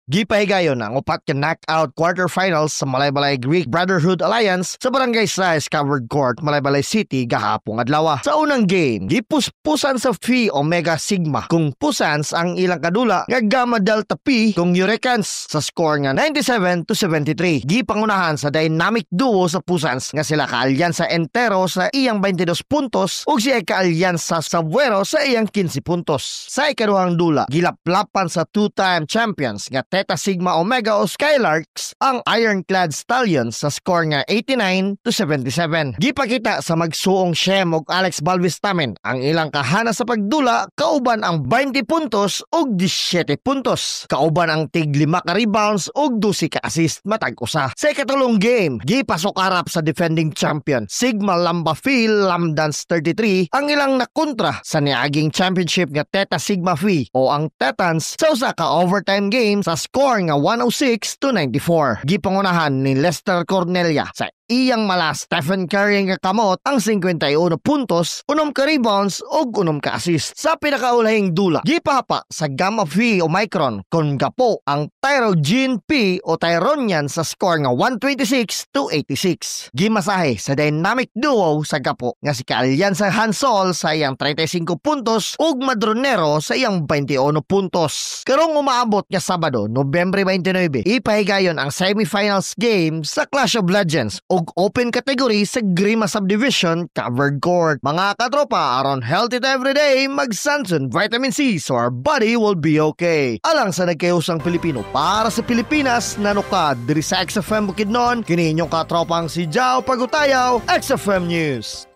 Gipahigayon ang upat ka knockout quarterfinals sa Malaybalay Greek Brotherhood Alliance sa Barangay Size Covered Court, Malaybalay City gahapong adlaw. Sa unang game, gipuspusan sa Phi Omega Sigma kung Pusans ang ilang kadula nga Gamma Delta Pi kung Hurricanes sa score nga 97-73. Gipangunahan sa dynamic duo sa Pusans nga sila Kaalyansa Entero sa iyang 22 puntos ug siya Kaalyansa Sabuero sa iyang 15 puntos. Sa ikaduhang dula, gilaplapan sa two-time champions nga Theta Sigma Omega o Skylarks ang Ironclad Stallions sa score nga 89-77. Gipakita sa magsuong Shem ug Alex Balvistamen ang ilang kahana sa pagdula kauban ang 20 puntos ug 17 puntos. Kauban ang tig 5 ka rebounds ug 12 ka assist matag usa. Sa ikatulong game, gipasok arap sa defending champion Sigma Lamba Phi Lamdance 33 ang ilang nakontra sa niaging championship nga Theta Sigma Phi o ang Tetans sa usa ka overtime game sa score nga 106-94. Gipangunahan ni Lester Cornelia sa iyang mala Stephen Curry nga kamot ang 51 puntos, 6 ka rebounds ug 6 ka assist. Sa pinakaulahing dula, gipahapa sa Gamma Phi Omicron kon gapo ang Tyrogene P o Tyronian sa score nga 126-86. Gimasahe sa dynamic duo sa gapo nga si Kaalyansa Hansol sa iyang 35 puntos ug Madronero sa iyang 21 puntos. Karong umaabot nga Sabado, Nobyembre 29, ipahigayon ang semifinals game sa Clash of Legends ug open category sa Grima Subdivision Covered Court. Mga katropa, aron healthy to everyday, mag-Sansun Vitamin C so our body will be okay. Alang sa nagkayusang Pilipino para sa Pilipinas, nanukad diri sa XFM Bukidnon, kini inyong katropang si Jao Pagutayaw, XFM News.